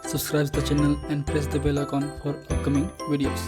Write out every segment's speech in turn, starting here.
subscribe the channel and press the bell icon for upcoming videos.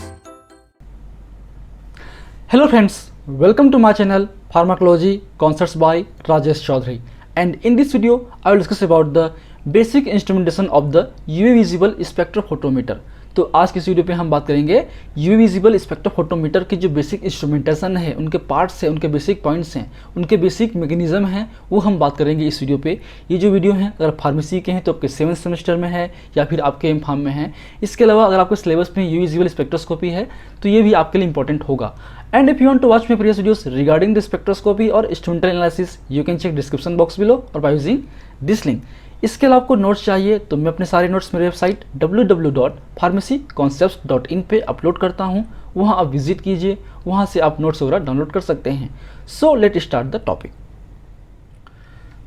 Hello friends, welcome to my channel Pharmacology Concepts by Rajesh Chaudhary, and in this video I will discuss about the basic instrumentation of the UV visible spectrophotometer. तो आज की इस video पे हम बात करेंगे UV visible spectrophotometer की जो बेसिक इंस्ट्रूमेंटेशन है, उनके पार्ट्स हैं, उनके बेसिक पॉइंट्स हैं, उनके बेसिक मैकेनिज्म हैं, वो हम बात करेंगे इस वीडियो पे। ये जो वीडियो है अगर फार्मेसी के हैं तो आपके 7th सेमेस्टर में है या फिर आपके एम फार्म में है। इसके अलावा अगर आपके सिलेबस में यूवी विजिबल स्पेक्ट्रोस्कोपी है तो ये भी आपके लिए इंपॉर्टेंट होगा। And if you want to watch my previous videos regarding the spectroscopy और instrumental analysis, you can check description box below और बाय यूजिंग दिस लिंक। इसके अलावा आपको नोट्स चाहिए तो मैं अपने सारे नोट्स मेरे वेबसाइट www.pharmacyconcepts.in पे अपलोड करता हूँ, वहाँ आप विजिट कीजिए, वहाँ से आप नोट्स वगैरह डाउनलोड कर सकते हैं। So let start the topic.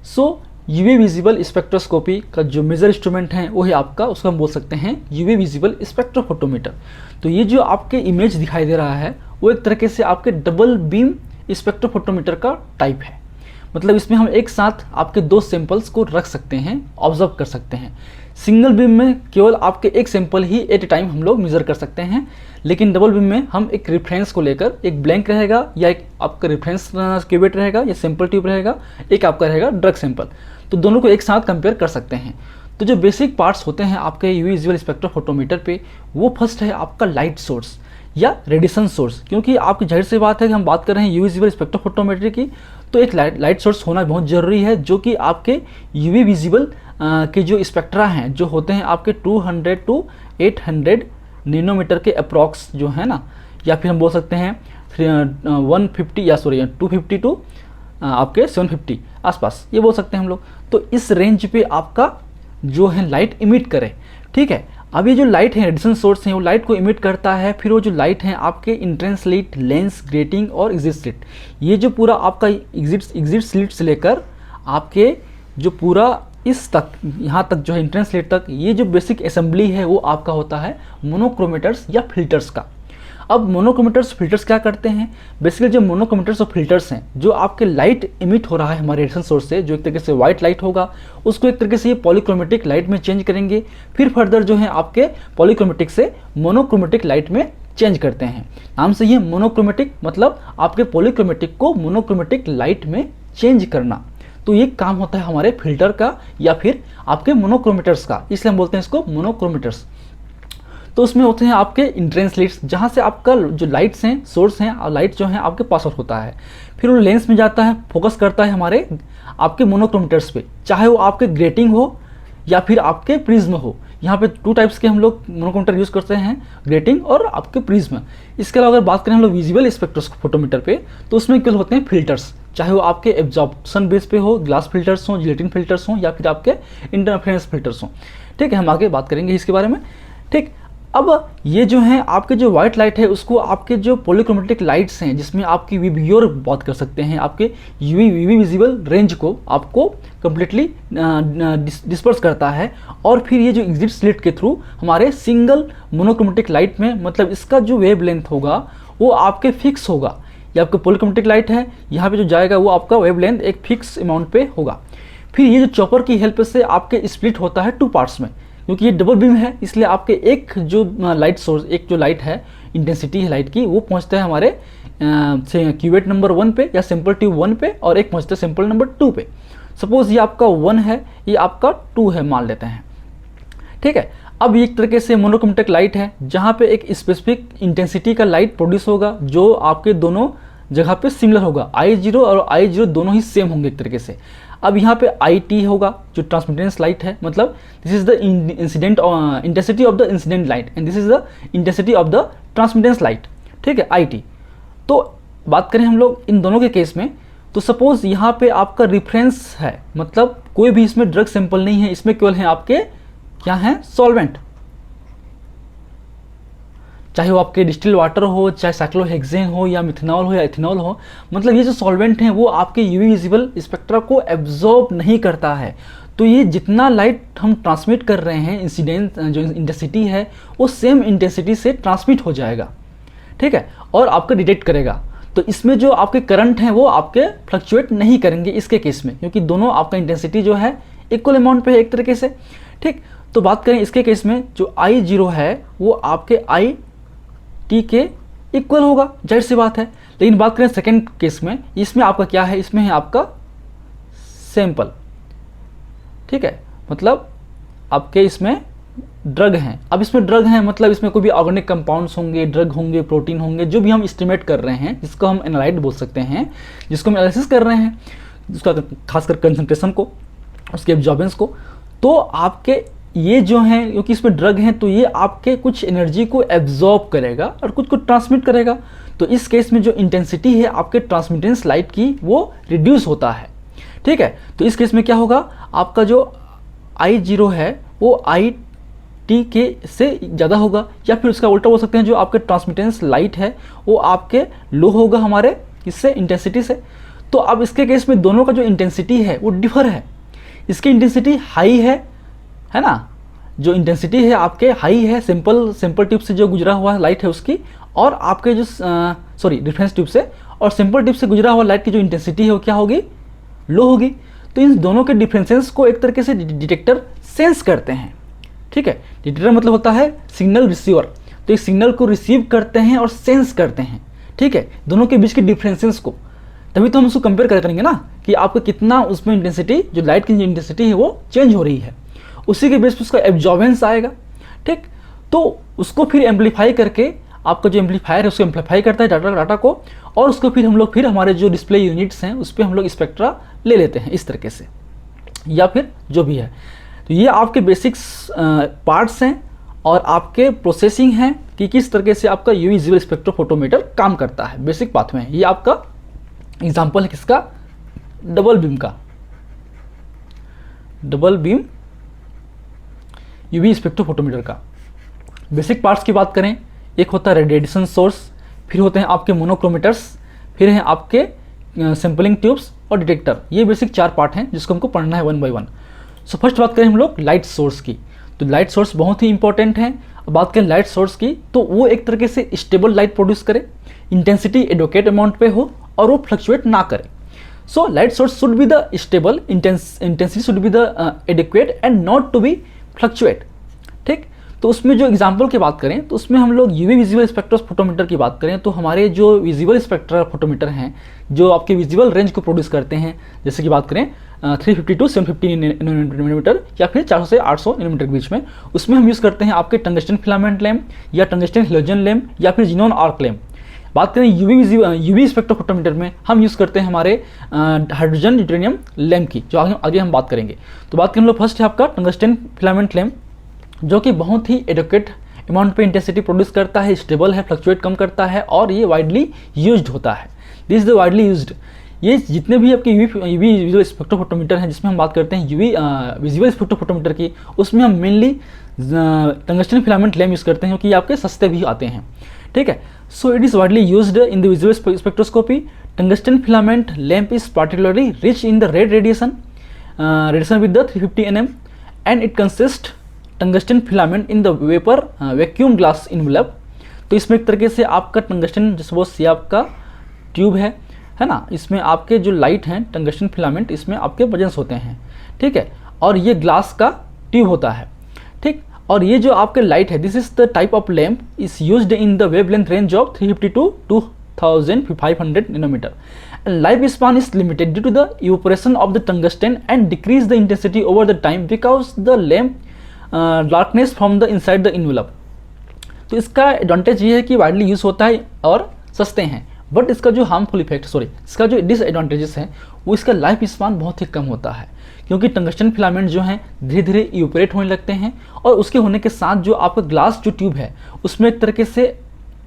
So UV visible spectroscopy का जो मेजर इंस्ट्रूमेंट है वो है आपका, उसको हम बोल सकते हैं यूवी विजिबल स्पेक्ट्रोफोटोमीटर। तो ये जो आपके इमेज दिखाई दे रहा है वो एक तरीके से आपके डबल बीम स्पेक्ट्रोफोटोमीटर का टाइप है। मतलब इसमें हम एक साथ आपके दो सैंपल्स को रख सकते हैं, ऑब्जर्व कर सकते हैं। सिंगल बीम में केवल आपके एक सैंपल ही एट ए टाइम हम लोग मेजर कर सकते हैं, लेकिन डबल बीम में हम एक रेफरेंस को लेकर, एक ब्लैंक रहेगा या एक आपका रेफरेंस क्यूबेट रहेगा या सैंपल ट्यूब रहेगा, एक आपका रहेगा ड्रग सैंपल, तो दोनों को एक साथ कंपेयर कर सकते हैं। तो जो बेसिक पार्ट्स होते हैं आपके यूवी विजुअल स्पेक्ट्रोफोटोमीटर पे, वो फर्स्ट है आपका लाइट सोर्स या रेडिएशन सोर्स। क्योंकि आपकी जाहिर सी बात है कि हम बात कर रहे हैं यूवी विजिबल स्पेक्ट्रोफोटोमेट्री की, तो एक लाइट सोर्स होना बहुत ज़रूरी है, जो कि आपके यूवी विजिबल के जो स्पेक्ट्रा हैं, जो होते हैं आपके 200 टू 800 नैनोमीटर के अप्रॉक्स जो है ना, या फिर हम बोल सकते हैं 250 टू आपके 750 आसपास, ये बोल सकते हैं हम लोग। तो इस रेंज पे आपका जो है लाइट इमिट करे, ठीक है। अब ये जो लाइट है, रेडिएशन सोर्स है, वो लाइट को इमिट करता है। फिर वो जो लाइट है आपके इंट्रेंस स्लिट, लेंस, ग्रेटिंग और एग्जिट स्लिट, ये जो पूरा आपका एग्जिट स्लिट से लेकर आपके जो पूरा इस तक, यहाँ तक जो है इंट्रेंस स्लिट तक, ये जो बेसिक असेंबली है वो आपका होता है मोनोक्रोमेटर्स या फिल्टर्स का। अब मोनोक्रोमेटर्स फिल्टर्स क्या करते हैं? बेसिकली जो मोनोक्रोमेटर्स और फिल्टर्स हैं, जो आपके लाइट इमिट हो रहा है हमारे रेडिएशन सोर्स से, जो एक तरीके से व्हाइट लाइट होगा, उसको एक तरीके से ये पॉलीक्रोमेटिक लाइट में चेंज करेंगे। फिर फर्दर जो है आपके पॉलीक्रोमेटिक से मोनोक्रोमेटिक लाइट में चेंज करते हैं। नाम से ये मोनोक्रोमेटिक, मतलब आपके पॉलीक्रोमेटिक को मोनोक्रोमेटिक लाइट में चेंज करना। तो ये काम होता है हमारे फिल्टर का या फिर आपके मोनोक्रोमेटर्स का, इसलिए हम बोलते हैं इसको मोनोक्रोमेटर्स। तो उसमें होते हैं आपके इंट्रेंस स्लिट्स, जहाँ से आपका जो लाइट्स हैं, सोर्स हैं, और लाइट जो है आपके पास आउट होता है। फिर वो लेंस में जाता है, फोकस करता है हमारे आपके मोनोक्रोमेटर्स पे, चाहे वो आपके ग्रेटिंग हो या फिर आपके प्रिज्म हो। यहाँ पे 2 टाइप्स के हम लोग मोनोक्रोमेटर यूज़ करते हैं, ग्रेटिंग और आपके प्रिज्म। इसके अलावा अगर बात करें हम लोग विजिबल स्पेक्ट्रोफोटोमीटर पे, तो उसमें केवल होते हैं फिल्टर्स, चाहे वो आपके एब्जॉर्प्शन बेस पे हो, ग्लास फिल्टर्स हों, जिलेटिन फिल्टर्स हों, या फिर आपके इंटरफेरेंस फिल्टर्स हों। ठीक है, हम आगे बात करेंगे इसके बारे में। ठीक, अब ये जो है आपके जो व्हाइट लाइट है, उसको आपके जो पॉलीक्रोमेटिक लाइट्स हैं, जिसमें आपकी विवियोर बात कर सकते हैं, आपके यूवी विजिबल रेंज को आपको कम्प्लीटली डिस्पर्स करता है। और फिर ये जो एग्जिट स्लिट के थ्रू हमारे सिंगल मोनोक्रोमेटिक लाइट में, मतलब इसका जो वेव लेंथ होगा वो आपके फिक्स होगा। ये आपका पॉलीक्रोमेटिक लाइट है, यहाँ पे जो जाएगा वो आपका वेव लेंथ एक फिक्स अमाउंट पे होगा। फिर ये जो चॉपर की हेल्प से आपके स्प्लिट होता है 2 पार्ट्स में, क्योंकि ये डबल बीम है, इसलिए आपके एक जो लाइट सोर्स, एक जो लाइट है, इंटेंसिटी है लाइट की, वो पहुंचता है हमारे क्यूवेट नंबर 1 पे या सैंपल ट्यूब 1 पे, और एक पहुंचता है सैंपल नंबर 2 पे। सपोज ये आपका 1 है, ये आपका 2 है मान लेते हैं, ठीक है। अब ये एक तरीके से मोनोक्रोमेटिक लाइट है, जहाँ पे एक स्पेसिफिक इंटेंसिटी का लाइट प्रोड्यूस होगा, जो आपके दोनों जगह पे सिमिलर होगा। I0 और I0 दोनों ही सेम होंगे एक तरीके से। अब यहाँ पे IT होगा जो ट्रांसमिटेंस लाइट है, मतलब this is the incident intensity of the incident light and this is the intensity of the transmittance light, ठीक है, IT। तो बात करें हम लोग इन दोनों के केस में, तो सपोज यहाँ पे आपका रिफरेंस है, मतलब कोई भी इसमें ड्रग सैंपल नहीं है, इसमें केवल है आपके क्या है, सॉल्वेंट, चाहे वो आपके डिस्टिल वाटर हो, चाहे साइक्लोहेक्सेन हो, या मिथेनॉल हो, या इथेनॉल हो। मतलब ये जो सॉल्वेंट हैं वो आपके यूवी विजिबल स्पेक्ट्रा को एब्जॉर्ब नहीं करता है। तो ये जितना लाइट हम ट्रांसमिट कर रहे हैं, इंसिडेंट जो इंटेंसिटी है वो सेम इंटेंसिटी से ट्रांसमिट हो जाएगा, ठीक है, और आपका डिटेक्ट करेगा। तो इसमें जो आपके करंट हैं वो आपके फ्लक्चुएट नहीं करेंगे इसके केस में, क्योंकि दोनों आपका इंटेंसिटी जो है इक्वल अमाउंट पे है एक तरीके से, ठीक। तो बात करें इसके केस में, जो I0 है वो आपके IT के इक्वल होगा, जाहिर सी बात है। लेकिन बात करें सेकेंड केस में, इसमें आपका क्या है, इसमें है आपका सैंपल, ठीक है, मतलब आपके इसमें ड्रग हैं। अब इसमें ड्रग हैं मतलब इसमें कोई भी ऑर्गेनिक कंपाउंड्स होंगे, ड्रग होंगे, प्रोटीन होंगे, जो भी हम एस्टिमेट कर रहे हैं, जिसको हम एनालाइट बोल सकते हैं, जिसको हम एनालिसिस कर रहे हैं, उसका खासकर कंसंट्रेशन को, उसके एब्जॉर्बेंस को। तो आपके ये जो हैं, क्योंकि इसमें ड्रग हैं, तो ये आपके कुछ एनर्जी को एब्जॉर्ब करेगा और कुछ को ट्रांसमिट करेगा। तो इस केस में जो इंटेंसिटी है आपके ट्रांसमिटेंस लाइट की वो रिड्यूस होता है, ठीक है। तो इस केस में क्या होगा, आपका जो I0 है वो IT के से ज़्यादा होगा, या फिर उसका उल्टा बोल सकते हैं, जो आपके ट्रांसमिटेंस लाइट है वो आपके लो होगा हमारे इससे इंटेंसिटी से। तो अब इसके केस में दोनों का जो इंटेंसिटी है वो डिफर है। इसकी इंटेंसिटी हाई है ना, जो इंटेंसिटी है आपके हाई है सिंपल ट्यूब से जो गुजरा हुआ लाइट है उसकी, और आपके जो रेफरेंस ट्यूब से और सिंपल ट्यूब से गुजरा हुआ लाइट की जो इंटेंसिटी है वो क्या होगी, लो होगी। तो इन दोनों के डिफरेंसेस को एक तरीके से डिटेक्टर सेंस करते हैं, ठीक है। डिटेक्टर मतलब होता है सिग्नल रिसीवर, तो इस सिग्नल को रिसीव करते हैं और सेंस करते हैं, ठीक है, दोनों के बीच के डिफरेंसेस को। तभी तो हम उसको कंपेयर करेंगे ना कि आपको कितना उसमें इंटेंसिटी, जो लाइट की जो इंटेंसिटी है वो चेंज हो रही है, उसी के बेस पर उसका एब्जॉर्बेंस आएगा, ठीक। तो उसको फिर एम्पलीफाई करके, आपका जो एम्पलीफायर है उसको एम्पलीफाई करता है डाटा को, और उसको फिर हम लोग हमारे जो डिस्प्ले यूनिट्स हैं उस पर हम लोग स्पेक्ट्रा ले लेते हैं इस तरीके से, या फिर जो भी है। तो ये आपके बेसिक्स पार्ट्स हैं और आपके प्रोसेसिंग हैं कि किस तरीके से आपका यूवी विजिबल स्पेक्ट्रोफोटोमीटर काम करता है, बेसिक पाथवे है। ये आपका एग्जाम्पल है किसका, डबल बीम यूवी स्पेक्ट्रोफोटोमीटर का। बेसिक पार्ट्स की बात करें, एक होता है रेडिएशन सोर्स, फिर होते हैं आपके मोनोक्रोमीटर्स, फिर हैं आपके सैंपलिंग ट्यूब्स और डिटेक्टर। ये बेसिक 4 पार्ट हैं जिसको हमको पढ़ना है 1 बाय 1। सो फर्स्ट बात करें हम लोग लाइट सोर्स की, तो लाइट सोर्स बहुत ही इंपॉर्टेंट है। अब बात करें लाइट सोर्स की, तो वो एक तरीके से स्टेबल लाइट प्रोड्यूस करे, इंटेंसिटी एडोकेट अमाउंट पे हो और वो फ्लक्चुएट ना करे। So light source should be the stable, intensity should be the adequate and not to be fluctuate, ठीक। तो उसमें जो एग्जांपल की बात करें तो उसमें हम लोग यूवी विजिबल स्पेक्ट्रोफोटोमीटर की बात करें, तो हमारे जो विजिबल स्पेक्ट्रोफोटोमीटर हैं जो आपके विजिबल रेंज को प्रोड्यूस करते हैं, जैसे कि बात करें 350 to 750 नैनोमीटर या फिर 400 से 800 नैनोमीटर के बीच में, उसमें हम यूज़ करते हैं आपके टंगस्टन फिलामेंट लैम्प या टंगस्टन हैलोजन लैम्प या फिर जिनोन आर्क लैम्प। बात करें यूवी स्पेक्ट्रोफोटोमीटर में हम यूज़ करते हैं हमारे हाइड्रोजन ड्यूटेरियम लैम्प की, जो आगे हम बात करेंगे। तो बात करें हम लोग फर्स्ट है आपका टंगस्टन फिलामेंट लैम्प, जो कि बहुत ही एडुकेट अमाउंट पे इंटेंसिटी प्रोड्यूस करता है, स्टेबल है, फ्लक्चुएट कम करता है और ये वाइडली यूज्ड होता है। This is the widely used. ये जितने भी आपके यूवी विजुअल स्पेक्ट्रोफोटोमीटर हैं जिसमें हम बात करते हैं यूवी विजुअल स्पेक्ट्रोफोटोमीटर की, उसमें हम mainly tungsten filament lamp use करते हैं क्योंकि आपके सस्ते भी आते हैं, ठीक है। So it is widely used in the visual spectroscopy. Tungsten filament lamp is particularly rich in the red radiation with the 350 nm and it consist tungsten filament in the vapour vacuum glass envelope. तो इसमें एक तरीके से आपका tungsten suppose ये आपका tube है ना, इसमें आपके जो लाइट हैं टंगस्टन फिलामेंट इसमें आपके वजन्स होते हैं, ठीक है, और ये ग्लास का ट्यूब होता है, ठीक। और ये जो आपके लाइट है, this is the type of lamp is used in the wavelength range of 350 to 2500 nanometer. Life span is limited due to the evaporation of the tungsten and decrease the intensity over the time because the lamp darkness from the inside the envelope। तो इसका advantage ये है कि widely use होता है और सस्ते हैं, बट इसका जो हार्मफुल इफेक्ट इसका जो डिसएडवांटेजेस हैं वो इसका लाइफ स्पान बहुत ही कम होता है, क्योंकि टंगस्टन फिलामेंट जो हैं धीरे धीरे इवेपोरेट होने लगते हैं और उसके होने के साथ जो आपका ग्लास जो ट्यूब है उसमें एक तरीके से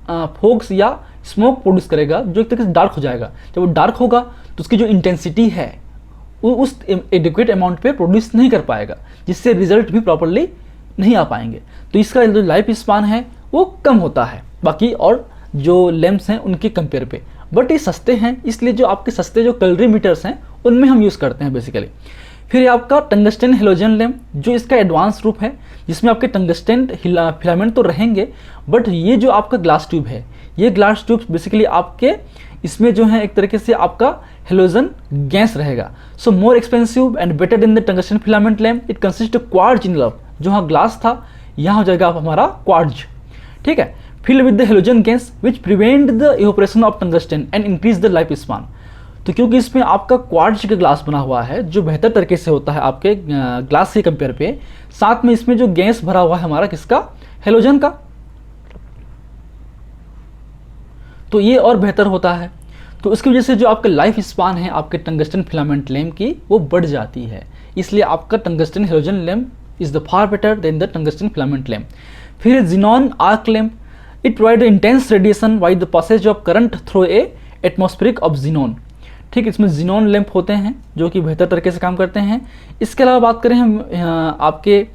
फोग्स या स्मोक प्रोड्यूस करेगा जो एक तरीके से डार्क हो जाएगा। जब वो डार्क होगा तो उसकी जो इंटेंसिटी है वो उस एडिक्वेट अमाउंट पे प्रोड्यूस नहीं कर पाएगा, जिससे रिजल्ट भी प्रॉपरली नहीं आ पाएंगे। तो इसका जो लाइफ स्पान है वो कम होता है बाकी और जो लैम्प्स हैं उनके कंपेयर पे, बट ये सस्ते हैं, इसलिए जो आपके सस्ते जो कैलोरीमीटर्स हैं उनमें हम यूज़ करते हैं बेसिकली। फिर आपका टंगस्टन हैलोजन लैम्प, जो इसका एडवांस रूप है जिसमें आपके टंगस्टन फिलामेंट तो रहेंगे, बट ये जो आपका ग्लास ट्यूब है, ये ग्लास ट्यूब बेसिकली आपके इसमें जो है एक तरीके से आपका हेलोजन गैस रहेगा। So more expensive and better in the tungsten filament lamp, it consist of quartz envelope जहाँ ग्लास था यहाँ हो जाएगा हमारा क्वार्ट्ज, ठीक है। Fill with the halogen gas which prevent the evaporation of tungsten and increase the life span. तो क्योंकि इसमें आपका क्वार्ट्ज का ग्लास बना हुआ है जो बेहतर तरीके से होता है आपके ग्लास के कंपेयर पे, साथ में इसमें जो गैस भरा हुआ है हमारा किसका, हेलोजन का, तो ये और बेहतर होता है। तो इसकी वजह से जो आपका लाइफ स्पान है आपके टंगस्टन फिलामेंट लैम्प की वो बढ़ जाती है, इसलिए आपका tungsten halogen lamp is the far better than the tungsten filament lamp. फिर xenon arc lamp, it provide intense radiation by the passage of current through a atmospheric of xenon, ठीक, इसमें जिनॉन लैंप होते हैं जो कि बेहतर तरीके से काम करते हैं। इसके अलावा बात करें हम आपके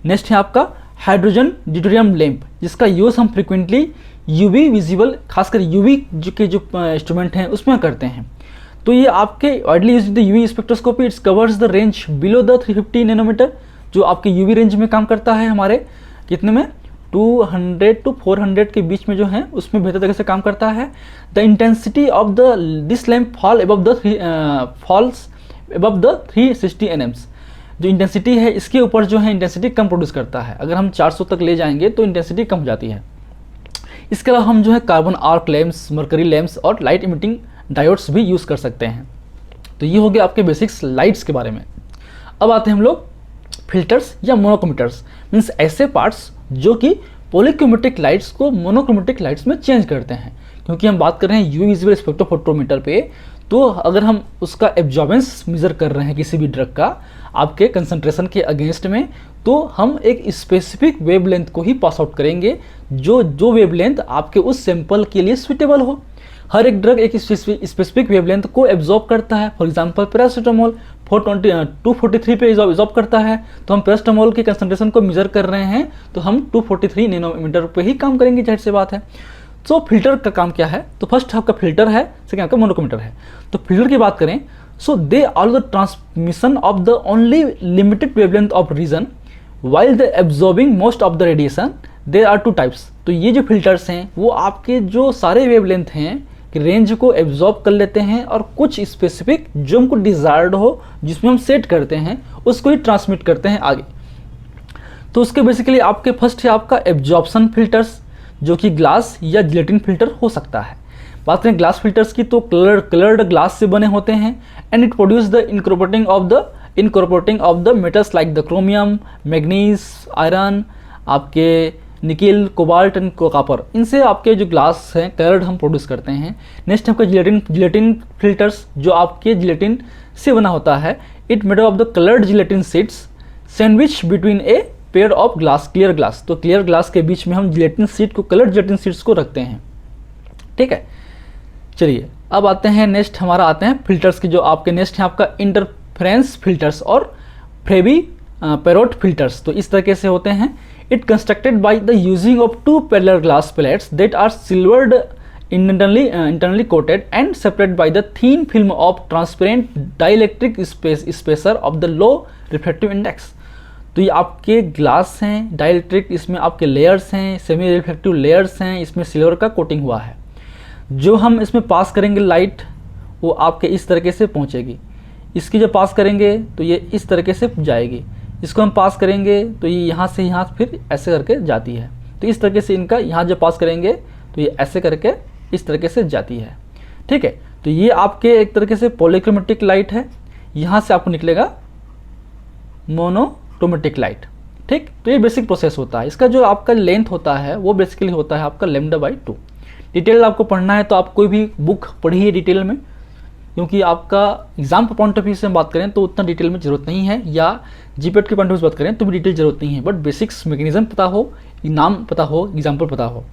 नेक्स्ट है आपका हाइड्रोजन ड्यूटेरियम लैंप, जिसका यूज़ हम फ्रिक्वेंटली यूवी विजिबल, खासकर यूवी जो इंस्ट्रूमेंट हैं उसमें करते हैं। तो ये आपके widely used the UV spectroscopy, it's covers the range below the 350 nanometer, जो आपके यूवी रेंज में काम करता है हमारे कितने में 200 to 400 के बीच में जो है उसमें बेहतर तरीके से काम करता है। The intensity of the this lamp fall above the 360 nms, जो इंटेंसिटी है इसके ऊपर जो है इंटेंसिटी कम प्रोड्यूस करता है, अगर हम 400 तक ले जाएंगे तो इंटेंसिटी कम हो जाती है। इसके अलावा हम जो है carbon arc lamps, mercury lamps और लाइट इमिटिंग डायोड्स भी यूज़ कर सकते हैं। तो ये हो गया आपके बेसिक्स लाइट्स के बारे में। अब आते हैं हम लोग फिल्टर्स या मोनोक्रोमेटर्स, मीन्स ऐसे पार्ट्स जो कि पॉलीक्रोमेटिक लाइट्स को मोनोक्रोमेटिक लाइट्स में चेंज करते हैं। क्योंकि हम बात कर रहे हैं यूवी विजिबल स्पेक्ट्रोफोटोमीटर पे, तो अगर हम उसका एब्जॉर्बेंस मेजर कर रहे हैं किसी भी ड्रग का आपके कंसंट्रेशन के अगेंस्ट में, तो हम एक स्पेसिफिक वेवलेंथ को ही पास आउट करेंगे जो वेवलेंथ आपके उस सैंपल के लिए सुटेबल हो। हर एक ड्रग एक स्पेसिफिक वेवलेंथ को एब्जॉर्ब करता है। फॉर एग्जांपल पैरासीटामोल 243 पे एब्जॉर्ब करता है, तो हम पैरासीटामोल के कंसंट्रेशन को मेजर कर रहे हैं तो हम 243 नैनोमीटर पे ही काम करेंगे, जाहिर सी बात है। तो फिल्टर का काम क्या है, तो फर्स्ट आपका फिल्टर है, सेकेंड आपका मोनोक्रोमेटर है। तो फिल्टर की बात करें, so they allow the transmission of the only limited wavelength of region while the absorbing most of the radiation. There are two types. तो ये जो फिल्टर्स हैं वो आपके जो सारे वेवलेंथ हैं कि रेंज को एब्जॉर्ब कर लेते हैं और कुछ स्पेसिफिक जो हमको डिजायर्ड हो जिसमें हम सेट करते हैं उसको ही ट्रांसमिट करते हैं आगे। तो उसके बेसिकली आपके फर्स्ट है आपका एब्जॉर्प्शन फिल्टर्स, जो कि ग्लास या जिलेटिन फिल्टर हो सकता है। बात करें ग्लास फिल्टर्स की, तो कलर्ड ग्लास से बने होते हैं and it produce the incorporating of the metals like the chromium, manganese, iron, आपके निकिल, कोबाल्ट एंड कॉपर, इनसे आपके जो ग्लास हैं कलर्ड हम प्रोड्यूस करते हैं। नेक्स्ट आपका जिलेटिन फिल्टर्स, जो आपके जिलेटिन से बना होता है। It made of the coloured gelatin seeds sandwich between a pair of glass, clear glass. तो क्लियर ग्लास के बीच में हम जिलेटिन सीड को, कलर्ड जिलेटिन सीड्स को रखते हैं, ठीक है। चलिए अब आते हैं नेक्स्ट हमारा आते हैं फिल्टर्स की, जो आपके नेक्स्ट है आपका इंटरफ्रेंस फिल्टर्स और फ्रेबी पेरोट फिल्टर्स। तो इस तरीके से होते हैं। It constructed by the using of two parallel glass plates that are silvered internally coated and separated by the thin film of transparent dielectric spacer of the low refractive index। तो ये आपके glass हैं dielectric, इसमें आपके layers हैं, semi reflective layers हैं, इसमें silver का कोटिंग हुआ है। जो हम इसमें पास करेंगे लाइट वो आपके इस तरीके से पहुंचेगी, इसकी जब पास करेंगे तो ये इस तरीके से जाएगी, इसको हम पास करेंगे तो ये यहाँ से यहाँ फिर ऐसे करके जाती है। तो इस तरीके से इनका यहाँ जब पास करेंगे तो ये ऐसे करके इस तरीके से जाती है, ठीक है। तो ये आपके एक तरीके से पॉलीक्रोमेटिक लाइट है, यहाँ से आपको निकलेगा मोनोक्रोमेटिक लाइट, ठीक। तो ये बेसिक प्रोसेस होता है। इसका जो आपका लेंथ होता है वो बेसिकली होता है आपका λ/2। डिटेल आपको पढ़ना है तो आप कोई भी बुक पढ़िए डिटेल में, क्योंकि आपका एग्जाम के पॉइंट ऑफ व्यू से हम बात करें तो उतना डिटेल में जरूरत नहीं है, या जीपेट के पॉइंट ऑफ व्यू से बात करें तो भी डिटेल जरूरत नहीं है, बट बेसिक्स मैकेनिज्म पता हो, नाम पता हो, एग्जाम्पल पता हो,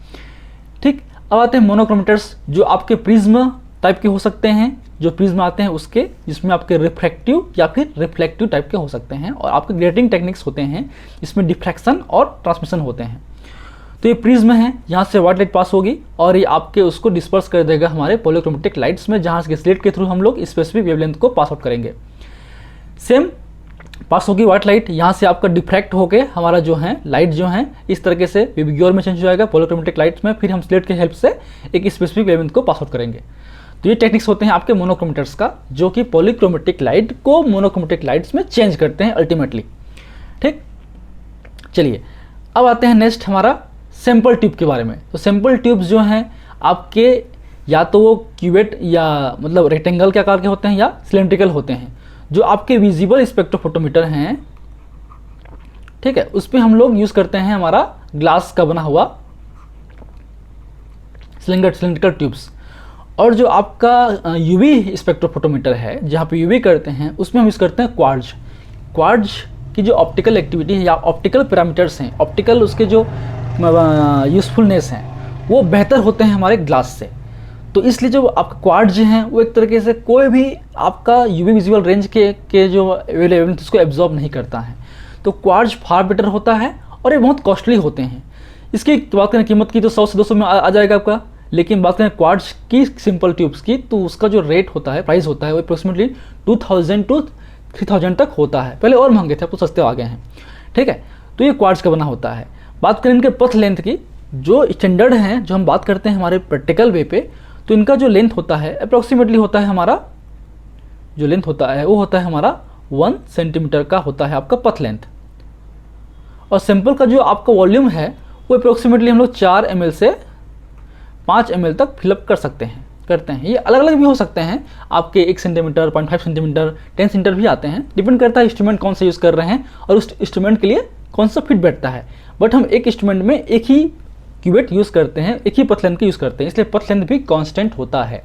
ठीक। अब आते हैं मोनोक्रोमेटर्स, जो आपके प्रिज्म टाइप के हो सकते हैं, जो प्रिज्म आते हैं उसके, जिसमें आपके रिफ्रैक्टिव या फिर रिफ्लेक्टिव टाइप के हो सकते हैं, और आपके ग्रेटिंग टेक्निक्स होते हैं, इसमें डिफ्रैक्शन और ट्रांसमिशन होते हैं। तो ये प्रिज्म है, यहाँ से व्हाइट लाइट पास होगी और ये आपके उसको डिस्पर्स कर देगा हमारे पॉलीक्रोमेटिक लाइट्स में, जहाँ से स्लिट के थ्रू हम लोग स्पेसिफिक वेवलेंथ को पास आउट करेंगे। सेम पास होगी व्हाइट लाइट, यहाँ से आपका डिफ्रैक्ट होके हमारा जो है लाइट जो है इस तरीके से विबग्योर में चेंज हो जाएगा पॉलीक्रोमेटिक लाइट्स में, फिर हम स्लिट के हेल्प से एक स्पेसिफिक वेवलेंथ को पास आउट करेंगे। तो ये टेक्निक्स होते हैं आपके मोनोक्रोमेटर्स का, जो कि पॉलीक्रोमेटिक लाइट को मोनोक्रोमेटिक लाइट्स में चेंज करते हैं अल्टीमेटली, ठीक। चलिए अब आते हैं नेक्स्ट हमारा सैंपल ट्यूब के बारे में। तो सैंपल ट्यूब्स जो हैं आपके या तो वो क्यूबेट या मतलब रेक्टेंगल के आकार के होते हैं या सिलेंड्रिकल होते हैं। जो आपके विजिबल स्पेक्ट्रोफोटोमीटर हैं, ठीक है, उस पर हम लोग यूज़ करते हैं हमारा ग्लास का बना हुआ सिलेंड्रिकल ट्यूब्स। और जो आपका यूवी स्पेक्ट्रोफोटोमीटर है जहाँ पे यूवी करते हैं, उसमें हम यूज़ करते हैं क्वार्ट्ज। क्वार्ट्ज की जो ऑप्टिकल एक्टिविटी है या ऑप्टिकल पैरामीटर्स हैं, ऑप्टिकल उसके जो यूज़फुलनेस हैं वो बेहतर होते हैं हमारे ग्लास से। तो इसलिए जो आपका क्वार्ट्ज हैं वो एक तरीके से कोई भी आपका यूवी विजुअल रेंज के जो वेवलेंथ उसको एब्जॉर्ब नहीं करता है। तो क्वार्ट्ज फार बेटर होता है और ये बहुत कॉस्टली होते हैं। इसकी बात करें कीमत की तो 100 से 200 में आ जाएगा आपका। लेकिन बात करें क्वार्ट्ज की सिंपल ट्यूब्स की तो उसका जो रेट होता है, प्राइस होता है, वो अप्रोक्सीमेटली 2000 to 3000 तक होता है। पहले और महंगे थे, अब तो सस्ते आ गए हैं, ठीक है। तो ये क्वार्ट्ज का बना होता है। बात करें इनके पथ लेंथ की, जो स्टैंडर्ड हैं जो हम बात करते हैं हमारे प्रैक्टिकल वे पे, तो इनका जो लेंथ होता है अप्रोक्सीमेटली होता है हमारा, जो लेंथ होता है वो होता है हमारा 1 सेंटीमीटर का होता है आपका पथ लेंथ। और सैंपल का जो आपका वॉल्यूम है वो अप्रोक्सीमेटली हम लोग 4 ml से 5 ml तक फिलअप करते हैं। ये अलग अलग भी हो सकते हैं, आपके 1 सेंटीमीटर, 0.5 सेंटीमीटर, 10 सेंटीमीटर भी आते हैं। डिपेंड करता है इंस्ट्रूमेंट कौन सा यूज़ कर रहे हैं और उस इंस्ट्रूमेंट के लिए कौन सा फिट बैठता है। बट हम एक इंस्ट्रूमेंट में एक ही क्यूबेट यूज़ करते हैं, एक ही पथ लेंथ का यूज़ करते हैं, इसलिए पथ लेंथ भी कांस्टेंट होता है।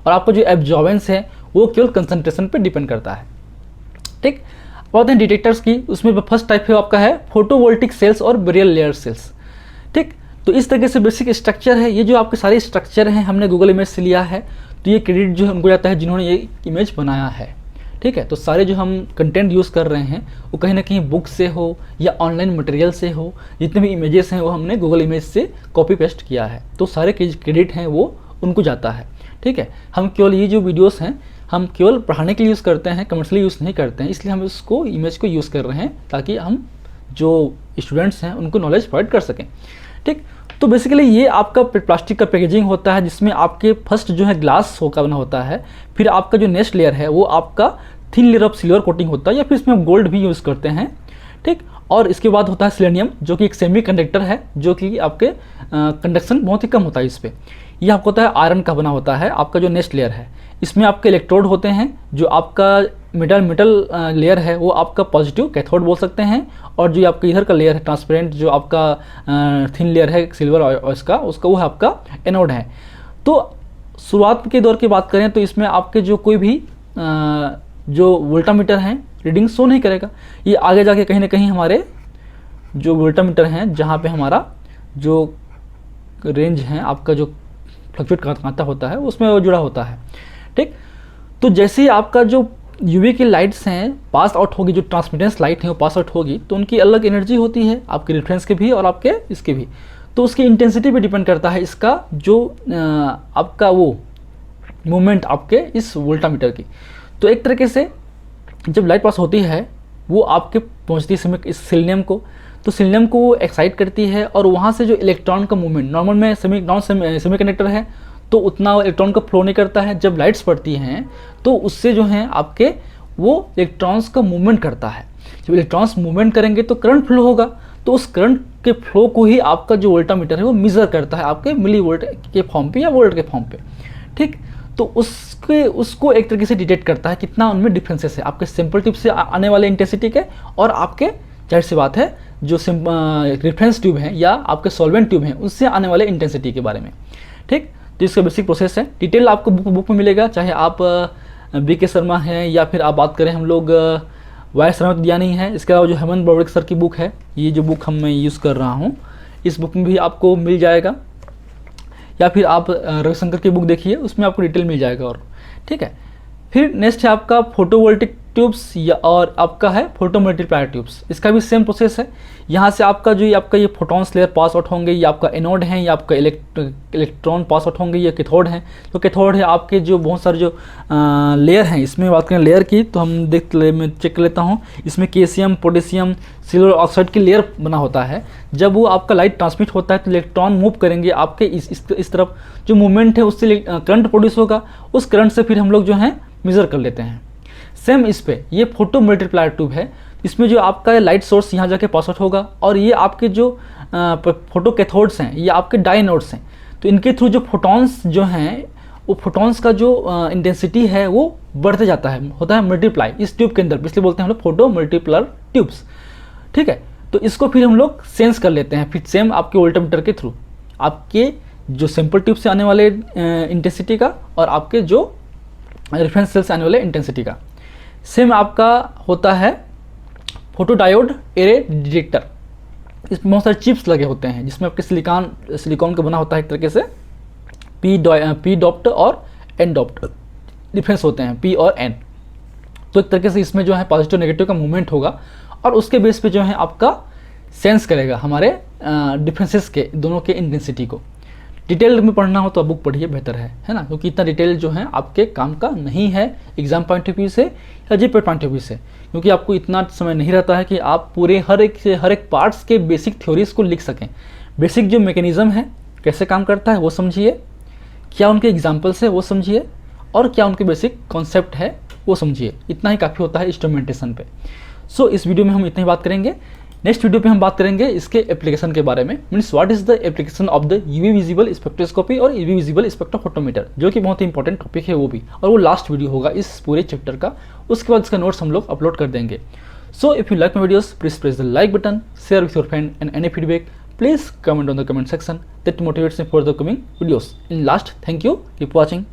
और आपका जो एब्जॉर्बेंस है वो केवल कंसंट्रेशन पे डिपेंड करता है, ठीक। बात है डिटेक्टर्स की, उसमें फर्स्ट टाइप है आपका है फोटोवोल्टिक सेल्स और बेरियल लेयर सेल्स, ठीक। तो इस तरीके से बेसिक स्ट्रक्चर है। ये जो आपके सारे स्ट्रक्चर हैं हमने गूगल इमेज से लिया है, तो ये क्रेडिट जो है उनको जाता है जिन्होंने ये इमेज बनाया है, ठीक है। तो सारे जो हम कंटेंट यूज़ कर रहे हैं वो कहीं ना कहीं बुक से हो या ऑनलाइन मटेरियल से हो, जितने भी इमेजेस हैं वो हमने गूगल इमेज से कॉपी पेस्ट किया है, तो सारे क्रेडिट हैं वो उनको जाता है, ठीक है। हम केवल ये जो वीडियोस हैं हम केवल पढ़ाने के लिए यूज़ करते हैं, कमर्शियली यूज़ नहीं करते हैं, इसलिए हम इसको इमेज को यूज़ कर रहे हैं ताकि हम जो स्टूडेंट्स हैं उनको नॉलेज प्रोवाइड कर सकें, ठीक। तो बेसिकली ये आपका प्लास्टिक का पैकेजिंग होता है जिसमें आपके फर्स्ट जो है ग्लास का बना होता है, फिर आपका जो नेक्स्ट लेयर है वो आपका thin layer of silver coating होता है या फिर इसमें हम गोल्ड भी यूज़ करते हैं, ठीक। और इसके बाद होता है सिलेनियम जो कि एक सेमी कंडक्टर है, जो कि आपके कंडक्शन बहुत ही कम होता है इस पर। यह आपको होता है आयरन का बना होता है आपका जो नेक्स्ट लेयर है। इसमें आपके इलेक्ट्रोड होते हैं, जो आपका मेटल लेयर है वो आपका पॉजिटिव कैथोड बोल सकते हैं, और जो आपका इधर का लेयर है ट्रांसपेरेंट जो आपका थिन लेयर है सिल्वर और उसका वो है आपका एनोड है। तो शुरुआत के दौर की बात करें तो इसमें आपके जो कोई भी जो वोल्टामीटर हैं रीडिंग शो नहीं करेगा। ये आगे जाके कहीं ना कहीं हमारे जो वोल्टामीटर हैं जहाँ पे हमारा जो रेंज है आपका जो फ्लक्चुएट करता होता है उसमें वो जुड़ा होता है, ठीक। तो जैसे ही आपका जो यूवी की लाइट्स हैं पास आउट होगी, जो ट्रांसमिटेंस लाइट है वो पास आउट होगी, तो उनकी अलग एनर्जी होती है आपके रिफ्रेंस के भी और आपके इसके भी। तो उसकी इंटेंसिटी पे डिपेंड करता है इसका जो आपका वो मूवमेंट आपके इस वोल्टामीटर की। तो एक तरीके से जब लाइट पास होती है वो आपके पहुँचती है इस सिलिनियम को, तो सिलिनियम को वो एक्साइट करती है और वहाँ से जो इलेक्ट्रॉन का मूवमेंट, नॉर्मल में सेमी कंडक्टर है तो उतना इलेक्ट्रॉन का फ्लो नहीं करता है। जब लाइट्स पड़ती हैं तो उससे जो है आपके वो इलेक्ट्रॉन्स का मूवमेंट करता है। जब इलेक्ट्रॉन्स मूवमेंट करेंगे तो करंट फ्लो होगा, तो उस करंट के फ्लो को ही आपका जो वोल्टामीटर है वो मेज़र करता है आपके मिली वोल्ट के फॉर्म पे या वोल्ट के फॉर्म पे, ठीक। तो उसको एक तरीके से डिटेक्ट करता है कितना उनमें डिफरेंसेस है आपके सिंपल ट्यूब से आने वाले इंटेंसिटी के और आपके, जाहिर सी बात है, जो रेफरेंस ट्यूब हैं या आपके सॉल्वेंट ट्यूब हैं उससे आने वाले इंटेंसिटी के बारे में, ठीक। तो इसका बेसिक प्रोसेस है, डिटेल आपको बुक में मिलेगा, चाहे आप BK शर्मा हैं या फिर आप बात करें हम लोग वाई शर्मा दिया नहीं है। इसके अलावा जो हेमंत बॉर्डिक सर की बुक है, ये जो बुक मैं यूज़ कर रहा हूँ, इस बुक में भी आपको मिल जाएगा, या फिर आप रविशंकर की बुक देखिए उसमें आपको डिटेल मिल जाएगा और, ठीक है। फिर नेक्स्ट है आपका फोटोवोल्टिक ट्यूब्स या और आपका है फोटो मल्टीप्लायर ट्यूब्स। इसका भी सेम प्रोसेस है। यहाँ से आपका जो ये फोटॉन्स लेयर पास आउट होंगे, ये आपका एनोड है, या आपका इलेक्ट्रॉन पास आउट होंगे, ये कैथोड है। तो कैथोड है आपके जो बहुत सारे जो लेयर हैं, इसमें बात करें लेयर की तो हम मैं चेक कर लेता हूँ। इसमें कैल्शियम, पोटेशियम, सिल्वर ऑक्साइड की लेयर बना होता है। जब वो आपका लाइट ट्रांसमिट होता है तो इलेक्ट्रॉन मूव करेंगे आपके इस तरफ, जो मूवमेंट है उससे करंट प्रोड्यूस होगा, उस करंट से फिर हम लोग जो है मेज़र कर लेते हैं। सेम इस पे ये फोटो मल्टीप्लायर ट्यूब है। इसमें जो आपका लाइट सोर्स यहाँ जाके पास आउट होगा और ये आपके जो फोटो कैथोड्स हैं ये आपके डायनोड्स हैं। तो इनके थ्रू जो फोटॉन्स जो हैं वो फोटॉन्स का जो इंटेंसिटी है वो बढ़ते जाता है, होता है मल्टीप्लाई इस ट्यूब के अंदर, इसलिए बोलते हैं हम लोग फोटो मल्टीप्लर ट्यूब्स। ठीक है, तो इसको फिर हम लोग सेंस कर लेते हैं फिर सेम आपके वोल्टमीटर के थ्रू, आपके जो सैंपल ट्यूब से आने वाले इंटेंसिटी का और आपके जो रेफरेंस सेल से आने वाले इंटेंसिटी का। सेम आपका होता है फोटो डायोड एरे डिटेक्टर। इसमें बहुत सारे चिप्स लगे होते हैं जिसमें आपके सिलिकॉन का बना होता है एक तरीके से। पी डॉप्ट और एन डॉप्ट डिफरेंस होते हैं, पी और एन। तो एक तरीके से इसमें जो है पॉजिटिव नेगेटिव का मूवमेंट होगा और उसके बेस पे जो है आपका सेंस करेगा हमारे डिफरेंसेस के दोनों के इंटेंसिटी को। डिटेल में पढ़ना हो तो आप बुक पढ़िए, बेहतर है ना, क्योंकि इतना डिटेल जो है आपके काम का नहीं है एग्जाम पॉइंट ऑफ व्यू से या जीपीए पॉइंट ऑफ व्यू से, क्योंकि आपको इतना समय नहीं रहता है कि आप पूरे हर एक पार्ट्स के बेसिक थ्योरीज को लिख सकें। बेसिक जो मैकेनिज्म है कैसे काम करता है वो समझिए, क्या उनके एग्जाम्पल्स है वो समझिए और क्या उनके बेसिक कॉन्सेप्ट है वो समझिए। इतना ही काफ़ी होता है इंस्ट्रूमेंटेशन पे। सो इस वीडियो में हम इतना ही बात करेंगे। नेक्स्ट वीडियो पे हम बात करेंगे इसके एप्लीकेशन के बारे में, means what is the application of the UV visible spectroscopy और यूवी विजिबल स्पेक्ट्रोफोटोमीटर, जो कि बहुत ही इंपॉर्टेंट टॉपिक है वो भी, और वो लास्ट वीडियो होगा इस पूरे चैप्टर का। उसके बाद इसका नोट्स हम लोग अपलोड कर देंगे। So if you like my videos please press the like button, share with your friend and any feedback please comment on the comment section that motivates me for the coming videos. In last, thank you, keep watching.